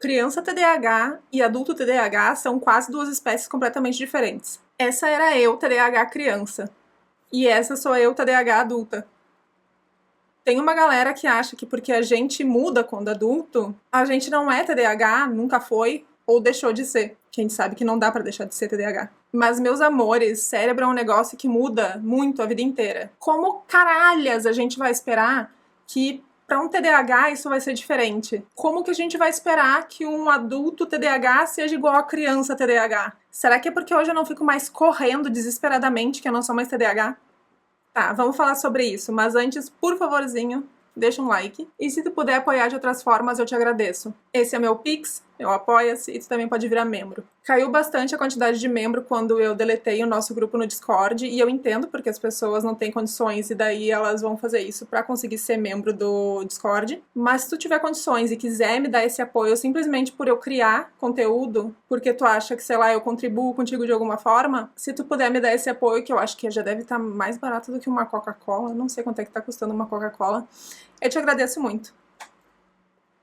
Criança TDAH e adulto TDAH são quase duas espécies completamente diferentes. Essa era eu, TDAH criança. E essa sou eu, TDAH adulta. Tem uma galera que acha que porque a gente muda quando adulto, a gente não é TDAH, nunca foi, ou deixou de ser. Que a gente sabe que não dá pra deixar de ser TDAH. Mas, meus amores, cérebro é um negócio que muda muito a vida inteira. Como caralhas a gente vai esperar que para um TDAH isso vai ser diferente? Como que a gente vai esperar que um adulto TDAH seja igual a criança TDAH? Será que é porque hoje eu não fico mais correndo desesperadamente que eu não sou mais TDAH? Tá, vamos falar sobre isso, mas antes, por favorzinho, deixa um like. E se tu puder apoiar de outras formas, eu te agradeço. Esse é meu Pix, meu Apoia-se, e tu também pode virar membro. Caiu bastante a quantidade de membro quando eu deletei o nosso grupo no Discord, e eu entendo porque as pessoas não têm condições e daí elas vão fazer isso pra conseguir ser membro do Discord. Mas se tu tiver condições e quiser me dar esse apoio simplesmente por eu criar conteúdo, porque tu acha que, sei lá, eu contribuo contigo de alguma forma, se tu puder me dar esse apoio, que eu acho que já deve estar mais barato do que uma Coca-Cola, não sei quanto é que tá custando uma Coca-Cola, eu te agradeço muito.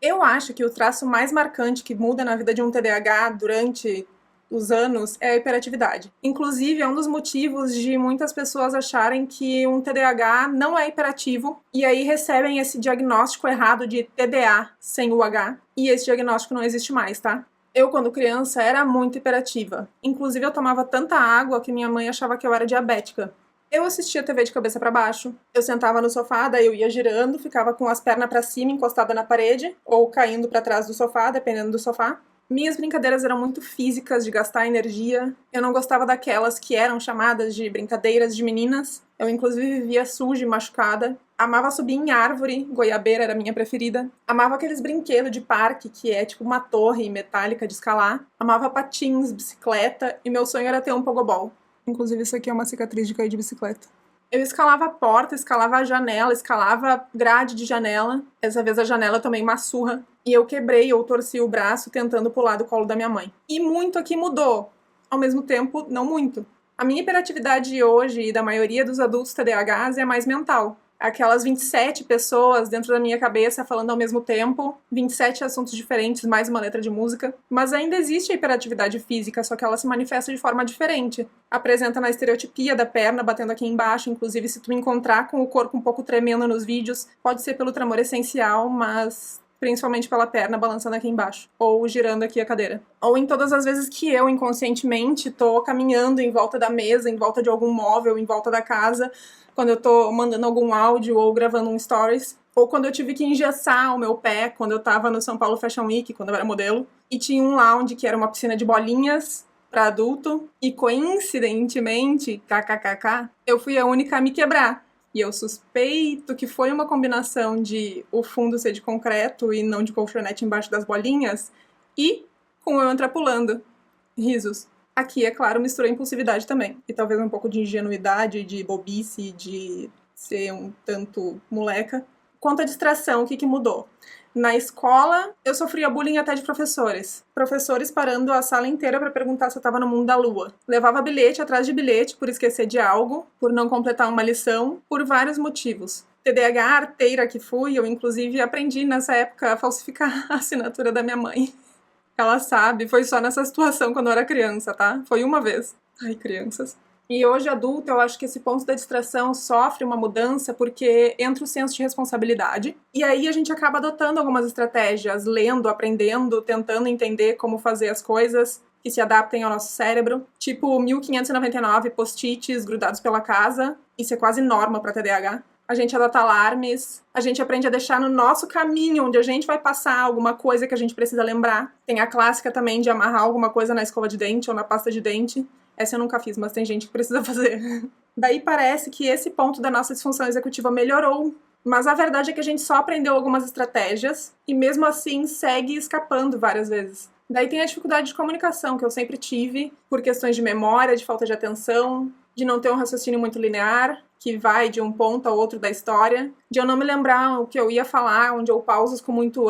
Eu acho que o traço mais marcante que muda na vida de um TDAH durante os anos é a hiperatividade. Inclusive, é um dos motivos de muitas pessoas acharem que um TDAH não é hiperativo e aí recebem esse diagnóstico errado de TDA sem o H, e esse diagnóstico não existe mais, tá? Eu, quando criança, era muito hiperativa. Inclusive, eu tomava tanta água que minha mãe achava que eu era diabética. Eu assistia TV de cabeça pra baixo, eu sentava no sofá, daí eu ia girando, ficava com as pernas pra cima, encostada na parede, ou caindo pra trás do sofá, dependendo do sofá. Minhas brincadeiras eram muito físicas, de gastar energia. Eu não gostava daquelas que eram chamadas de brincadeiras de meninas. Eu, inclusive, vivia suja e machucada. Amava subir em árvore, goiabeira era a minha preferida. Amava aqueles brinquedos de parque, que é tipo uma torre metálica de escalar. Amava patins, bicicleta, e meu sonho era ter um pogobol. Inclusive, isso aqui é uma cicatriz de cair de bicicleta. Eu escalava a porta, escalava a janela, escalava grade de janela. Essa vez a janela eu tomei uma surra. E eu quebrei ou torci o braço tentando pular do colo da minha mãe. E muito aqui mudou. Ao mesmo tempo, não muito. A minha hiperatividade hoje e da maioria dos adultos TDAHs é mais mental. Aquelas 27 pessoas dentro da minha cabeça falando ao mesmo tempo, 27 assuntos diferentes, mais uma letra de música. Mas ainda existe a hiperatividade física, só que ela se manifesta de forma diferente. Apresenta na estereotipia da perna batendo aqui embaixo, inclusive se tu me encontrar com o corpo um pouco tremendo nos vídeos, pode ser pelo tremor essencial, mas principalmente pela perna balançando aqui embaixo, ou girando aqui a cadeira. Ou em todas as vezes que eu, inconscientemente, tô caminhando em volta da mesa, em volta de algum móvel, em volta da casa, quando eu tô mandando algum áudio ou gravando um stories, ou quando eu tive que engessar o meu pé, quando eu tava no São Paulo Fashion Week, quando eu era modelo, e tinha um lounge que era uma piscina de bolinhas para adulto, e coincidentemente, kkkk, eu fui a única a me quebrar. E eu suspeito que foi uma combinação de o fundo ser de concreto e não de colchonete embaixo das bolinhas, e com eu entrar pulando. Risos. Aqui, é claro, misturou impulsividade também. E talvez um pouco de ingenuidade, de bobice, de ser um tanto moleca. Quanto à distração, o que mudou? Na escola, eu sofria bullying até de professores. Professores parando a sala inteira para perguntar se eu estava no mundo da lua. Levava bilhete atrás de bilhete por esquecer de algo, por não completar uma lição, por vários motivos. TDAH arteira que fui, eu inclusive aprendi nessa época a falsificar a assinatura da minha mãe. Ela sabe, foi só nessa situação quando eu era criança, tá? Foi uma vez. Ai, crianças. E hoje, adulta, eu acho que esse ponto da distração sofre uma mudança porque entra o senso de responsabilidade. E aí a gente acaba adotando algumas estratégias, lendo, aprendendo, tentando entender como fazer as coisas que se adaptem ao nosso cérebro. Tipo 1599 post-its grudados pela casa. Isso é quase norma para TDAH. A gente adota alarmes, a gente aprende a deixar no nosso caminho, onde a gente vai passar alguma coisa que a gente precisa lembrar. Tem a clássica também de amarrar alguma coisa na escova de dente ou na pasta de dente. Essa eu nunca fiz, mas tem gente que precisa fazer. Daí parece que esse ponto da nossa disfunção executiva melhorou, mas a verdade é que a gente só aprendeu algumas estratégias e mesmo assim segue escapando várias vezes. Daí tem a dificuldade de comunicação, que eu sempre tive, por questões de memória, de falta de atenção, de não ter um raciocínio muito linear, que vai de um ponto ao outro da história, de eu não me lembrar o que eu ia falar, onde eu pauso com muito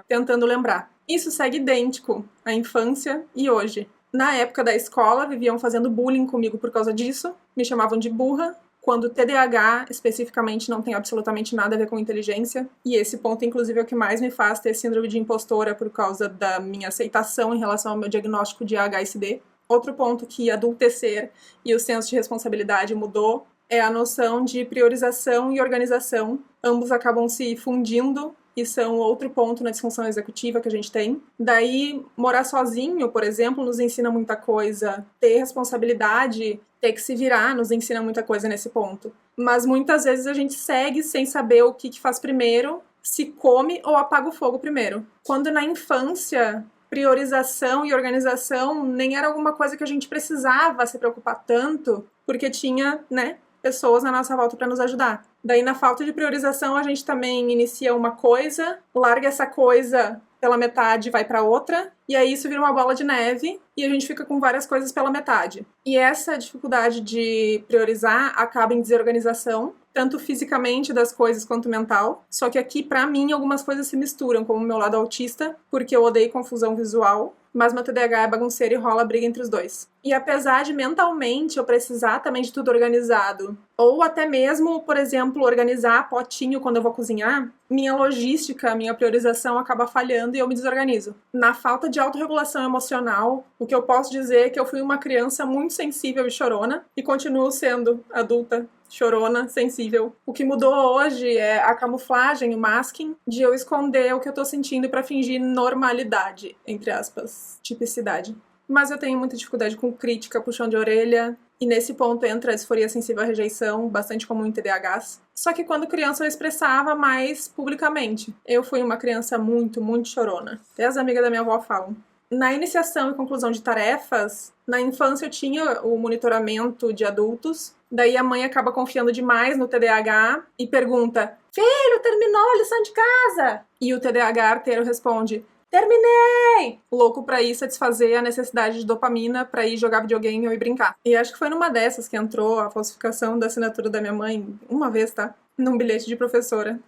tentando lembrar. Isso segue idêntico à infância e hoje. Na época da escola, viviam fazendo bullying comigo por causa disso, me chamavam de burra, quando TDAH especificamente não tem absolutamente nada a ver com inteligência. E esse ponto, inclusive, é o que mais me faz ter síndrome de impostora por causa da minha aceitação em relação ao meu diagnóstico de AHSD. Outro ponto que adultecer e o senso de responsabilidade mudou é a noção de priorização e organização. Ambos acabam se fundindo e são outro ponto na disfunção executiva que a gente tem. Daí, morar sozinho, por exemplo, nos ensina muita coisa. Ter responsabilidade, ter que se virar, nos ensina muita coisa nesse ponto. Mas muitas vezes a gente segue sem saber o que faz primeiro, se come ou apaga o fogo primeiro. Quando na infância, priorização e organização nem era alguma coisa que a gente precisava se preocupar tanto, porque tinha, né, pessoas na nossa volta para nos ajudar. Daí, na falta de priorização, a gente também inicia uma coisa, larga essa coisa pela metade e vai para outra, e aí isso vira uma bola de neve e a gente fica com várias coisas pela metade. E essa dificuldade de priorizar acaba em desorganização, tanto fisicamente das coisas quanto mental. Só que aqui, pra mim, algumas coisas se misturam, como o meu lado autista, porque eu odeio confusão visual, mas meu TDAH é bagunceiro e rola briga entre os dois. E apesar de mentalmente eu precisar também de tudo organizado, ou até mesmo, por exemplo, organizar potinho quando eu vou cozinhar, minha logística, minha priorização acaba falhando e eu me desorganizo. Na falta de autorregulação emocional, o que eu posso dizer é que eu fui uma criança muito sensível e chorona, e continuo sendo adulta chorona, sensível. O que mudou hoje é a camuflagem, o masking, de eu esconder o que eu tô sentindo pra fingir normalidade, entre aspas, tipicidade. Mas eu tenho muita dificuldade com crítica, puxão de orelha, e nesse ponto entra a disforia sensível à rejeição, bastante comum em TDAHs. Só que quando criança eu expressava mais publicamente. Eu fui uma criança muito, muito chorona. Até as amigas da minha avó falam. Na iniciação e conclusão de tarefas, na infância eu tinha o monitoramento de adultos, daí a mãe acaba confiando demais no TDAH e pergunta: "Filho, terminou a lição de casa?" E o TDAH arteiro responde: "Terminei!" Louco pra ir satisfazer a necessidade de dopamina pra ir jogar videogame ou ir brincar. E acho que foi numa dessas que entrou a falsificação da assinatura da minha mãe, uma vez, tá? Num bilhete de professora.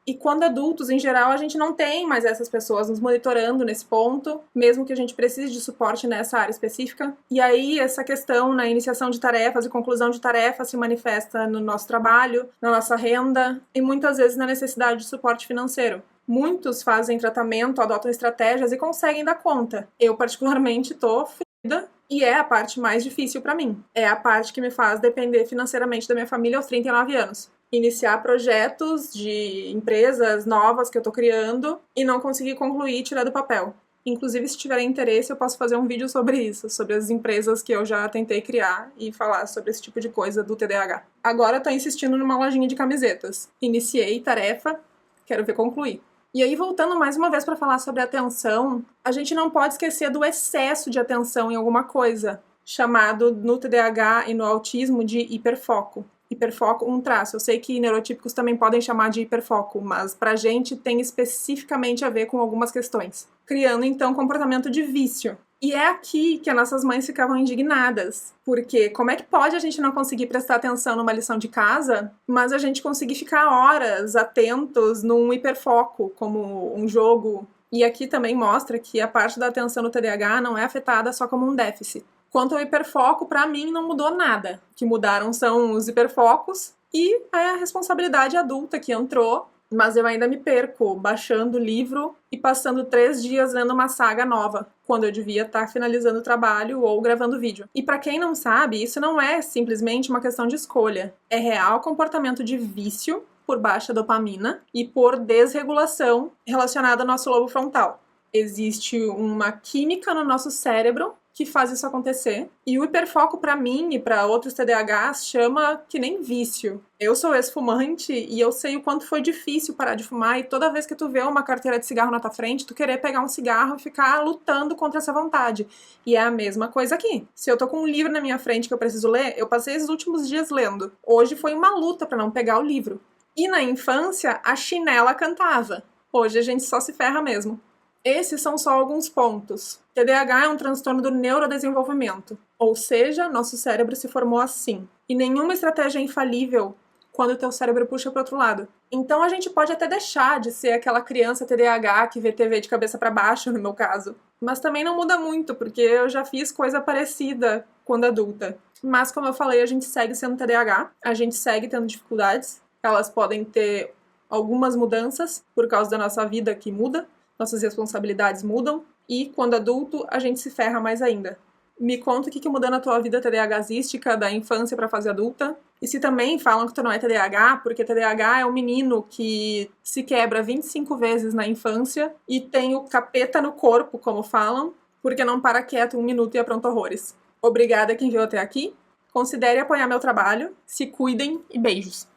E quando adultos, em geral, a gente não tem mais essas pessoas nos monitorando nesse ponto, mesmo que a gente precise de suporte nessa área específica. E aí, essa questão na iniciação de tarefas e conclusão de tarefas se manifesta no nosso trabalho, na nossa renda e muitas vezes na necessidade de suporte financeiro. Muitos fazem tratamento, adotam estratégias e conseguem dar conta. Eu, particularmente, tô fodida e é a parte mais difícil pra mim. É a parte que me faz depender financeiramente da minha família aos 39 anos. Iniciar projetos de empresas novas que eu tô criando e não conseguir concluir e tirar do papel. Inclusive, se tiverem interesse, eu posso fazer um vídeo sobre isso, sobre as empresas que eu já tentei criar e falar sobre esse tipo de coisa do TDAH. Agora eu tô insistindo numa lojinha de camisetas. Iniciei tarefa, quero ver concluir. E aí, voltando mais uma vez para falar sobre atenção, a gente não pode esquecer do excesso de atenção em alguma coisa, chamado no TDAH e no autismo de hiperfoco. Hiperfoco, um traço. Eu sei que neurotípicos também podem chamar de hiperfoco, mas pra gente tem especificamente a ver com algumas questões. Criando, então, comportamento de vício. E é aqui que as nossas mães ficavam indignadas. Porque como é que pode a gente não conseguir prestar atenção numa lição de casa, mas a gente conseguir ficar horas atentos num hiperfoco, como um jogo? E aqui também mostra que a parte da atenção no TDAH não é afetada só como um déficit. Quanto ao hiperfoco, pra mim não mudou nada. O que mudaram são os hiperfocos e a responsabilidade adulta que entrou, mas eu ainda me perco baixando o livro e passando 3 dias lendo uma saga nova, quando eu devia estar finalizando o trabalho ou gravando vídeo. E pra quem não sabe, isso não é simplesmente uma questão de escolha. É real comportamento de vício por baixa dopamina e por desregulação relacionada ao nosso lobo frontal. Existe uma química no nosso cérebro que faz isso acontecer. E o hiperfoco, pra mim e pra outros TDAHs, chama que nem vício. Eu sou ex-fumante e eu sei o quanto foi difícil parar de fumar, e toda vez que tu vê uma carteira de cigarro na tua frente, tu querer pegar um cigarro e ficar lutando contra essa vontade. E é a mesma coisa aqui. Se eu tô com um livro na minha frente que eu preciso ler, eu passei os últimos dias lendo. Hoje foi uma luta pra não pegar o livro. E na infância, a chinela cantava. Hoje a gente só se ferra mesmo. Esses são só alguns pontos. TDAH é um transtorno do neurodesenvolvimento, ou seja, nosso cérebro se formou assim. E nenhuma estratégia é infalível quando o teu cérebro puxa para outro lado. Então a gente pode até deixar de ser aquela criança TDAH que vê TV de cabeça para baixo, no meu caso. Mas também não muda muito, porque eu já fiz coisa parecida quando adulta. Mas, como eu falei, a gente segue sendo TDAH, a gente segue tendo dificuldades. Elas podem ter algumas mudanças por causa da nossa vida que muda, nossas responsabilidades mudam, e quando adulto a gente se ferra mais ainda. Me conta o que mudou na tua vida TDAHística da infância pra fase adulta. E se também falam que tu não é TDAH, porque TDAH é um menino que se quebra 25 vezes na infância e tem o capeta no corpo, como falam, porque não para quieto um minuto e apronta horrores. Obrigada quem viu até aqui. Considere apoiar meu trabalho. Se cuidem e beijos.